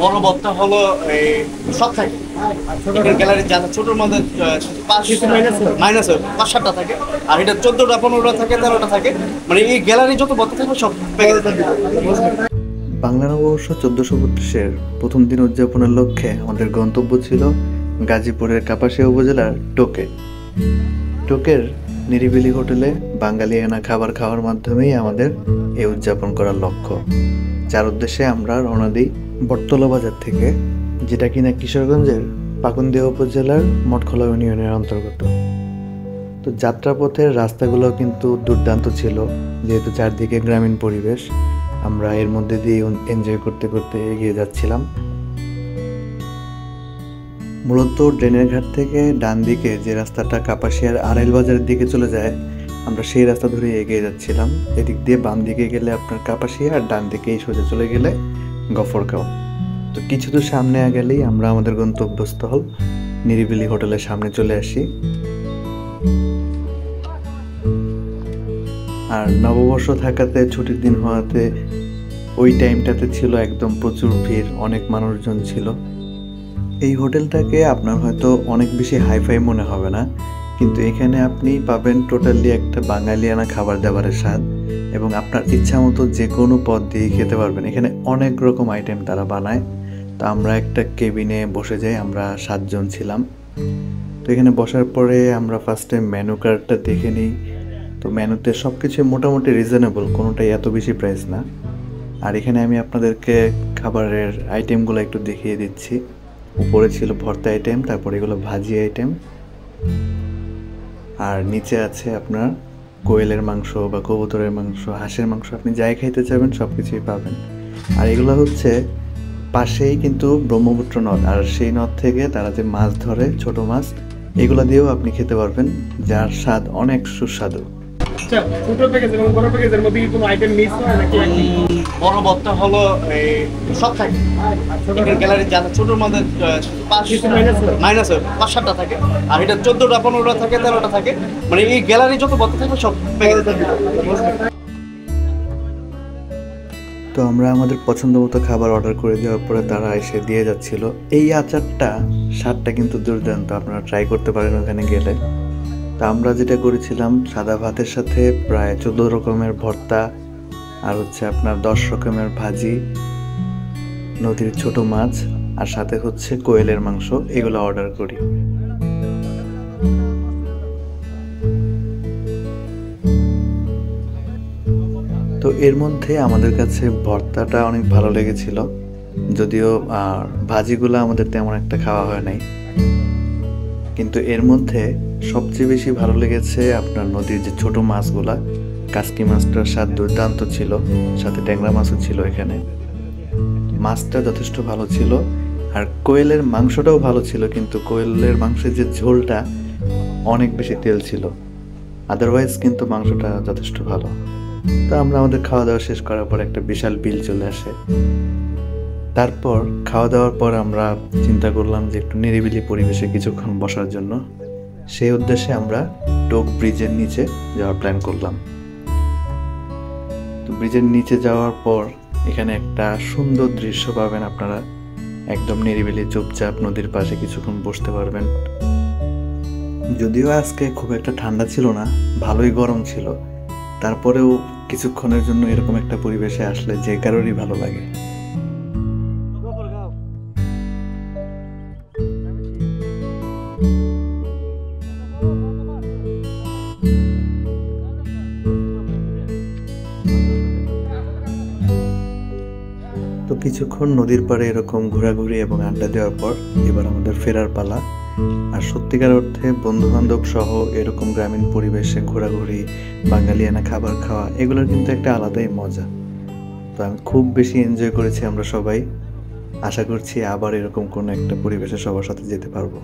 বড় বত্তা হলো এই সব থাকে গ্যালারি যারা ছোটোর মধ্যে পাঁচ মাইনাস 5-7টা থাকে, আর এটা 14টা 15টা থাকে 13টা থাকে, মানে এই গ্যালারি যত বত্তা থাকবে সব প্যাকেজ থাকবে। বাংলা নববর্ষ 1432-এর প্রথম দিন উদযাপনের লক্ষ্যে আমাদের গন্তব্য ছিল গাজীপুরের কাপাসিয়া উপজেলার টোকের নিরিবিলি হোটেলে বাঙালিয়ানা খাবার খাওয়ার মাধ্যমেই আমাদের এই উদযাপন করার লক্ষ্য, যার উদ্দেশ্যে আমরা রওনা দিই বটতলা বাজার থেকে, যেটা কিনা কিশোরগঞ্জের পাকুন্দিয়া উপজেলার মঠখোলা ইউনিয়নের অন্তর্গত। তো যাত্রাপথের রাস্তাগুলো কিন্তু দুর্দান্ত ছিল, যেহেতু চারদিকে গ্রামীণ পরিবেশ। আমরা এর মধ্যে দিয়ে এনজয় করতে করতে এগিয়ে যাচ্ছিলাম। মূলত ড্রেনের ঘাট থেকে ডান দিকে যে রাস্তাটা কাপাসিয়ার আড়াইল বাজারের দিকে চলে যায়, আমরা সেই রাস্তা ধরে এগিয়ে যাচ্ছিলাম। এদিক দিয়ে বাম দিকে গেলে আপনার কাপাসিয়া, আর ডান দিকে এই সোজা চলে গেলে গফরগাঁও। তো কিছু দূর সামনে গেলেই আমরা আমাদের গন্তব্যস্থল নিরিবিলি হোটেলের সামনে চলে আসি। আর নববর্ষ থাকাতে, ছুটির দিন হওয়াতে ওই টাইমটাতে ছিল একদম প্রচুর ভিড়, অনেক মানুষজন ছিল। এই হোটেলটাকে আপনার হয়তো অনেক বেশি হাইফাই মনে হবে না, কিন্তু এখানে আপনি পাবেন টোটালি একটা বাঙালিয়ানা খাবার দাবারের স্বাদ, এবং আপনার ইচ্ছা মতো যে কোনো পদ দিয়ে খেতে পারবেন। এখানে অনেক রকম আইটেম তারা বানায়। তো আমরা একটা কেবিনে বসে যাই, আমরা 7 জন ছিলাম। তো এখানে বসার পরে আমরা ফার্স্টে মেনু কার্ডটা দেখে নিই। তো মেনুতে সব কিছু মোটামুটি রিজনেবল, কোনোটাই এত বেশি প্রাইস না। আর এখানে আমি আপনাদেরকে খাবারের আইটেমগুলো একটু দেখিয়ে দিচ্ছি। উপরে ছিল ভর্তা আইটেম, তারপর এগুলো ভাজি আইটেম, আর নিচে আছে আপনার কোয়েলের মাংস বা কবুতরের মাংস, হাঁসের মাংস, আপনি যাই খাইতে চাবেন সব কিছুই পাবেন। আর এগুলো হচ্ছে পাশেই কিন্তু ব্রহ্মপুত্র নদ, আর সেই নদ থেকে তারা যে মাছ ধরে, ছোট মাছ, এগুলো দিয়েও আপনি খেতে পারবেন, যার স্বাদ অনেক সুস্বাদু। বড় বত্তা হলো এই সব থাকে গ্যালারি যারা ছোটোর মধ্যে মাইনাস 5-7টা থাকে, আর এটা 14টা 15টা থাকে 13টা থাকে, মানে এই গ্যালারি যত বত্তা থাকবে সব প্যাকেজ থাকবে। তো আমরা আমাদের পছন্দ মতো খাবার অর্ডার করে দেওয়ার পরে তারা এসে দিয়ে যাচ্ছিল। এই আচারটা স্বাদটা কিন্তু দুর্দান্ত, আপনারা ট্রাই করতে পারেন ওখানে গেলে। তা আমরা যেটা করেছিলাম, সাদা ভাতের সাথে প্রায় 14 রকমের ভর্তা, আর হচ্ছে আপনার 10 রকমের ভাজি, নদীর ছোট মাছ, আর সাথে হচ্ছে কোয়েলের মাংস, এগুলো অর্ডার করি। তো এর মধ্যে আমাদের কাছে ভর্তাটা অনেক ভালো লেগেছিল, যদিও ভাজিগুলো আমাদের তেমন একটা খাওয়া হয় নাই। কিন্তু এর মধ্যে সবচেয়ে বেশি ভালো লেগেছে আপনার নদীর যে ছোট মাছগুলা, কাসকি মাছটার স্বাদ দুর্দান্ত ছিল, সাথে ট্যাংরা মাছও ছিল এখানে। মাছটা যথেষ্ট ভালো ছিল, আর কোয়েলের মাংসটাও ভালো ছিল, কিন্তু কোয়েলের মাংসের যে ঝোলটা অনেক বেশি তেল ছিল। আদারওয়াইজ কিন্তু মাংসটা যথেষ্ট ভালো। তো আমরা আমাদের খাওয়া দাওয়া শেষ করার পর একটা বিশাল বিল চলে আসে। তারপর খাওয়া দাওয়ার পর আমরা চিন্তা করলাম যে একটু নিরিবিলি পরিবেশে কিছুক্ষণ বসার জন্য। সেই উদ্দেশ্যে আমরা টোক ব্রিজের নিচে যাওয়ার প্ল্যান করলাম। তো ব্রিজের নিচে যাওয়ার পর এখানে একটা সুন্দর দৃশ্য পাবেন আপনারা, একদম নিরিবিলি চুপচাপ নদীর পাশে কিছুক্ষণ বসতে পারবেন। যদিও আজকে খুব একটা ঠান্ডা ছিল না, ভালোই গরম ছিল, তারপরেও কিছুক্ষণের জন্য এরকম একটা পরিবেশে আসলে যে কারোরই ভালো লাগে। তো কিছুক্ষণ নদীর পাড়ে এরকম ঘোরাঘুরি এবং আড্ডা দেওয়ার পর এবার আমাদের ফেরার পালা। আর সত্যিকার অর্থে বন্ধু বান্ধব সহ এরকম গ্রামীণ পরিবেশে ঘোরাঘুরি, বাঙালিয়ানা খাবার খাওয়া, এগুলোর কিন্তু একটা আলাদাই মজা। তো আমি খুব বেশি এনজয় করেছি আমরা সবাই। আশা করছি আবার এরকম কোনো একটা পরিবেশে সবার সাথে যেতে পারবো।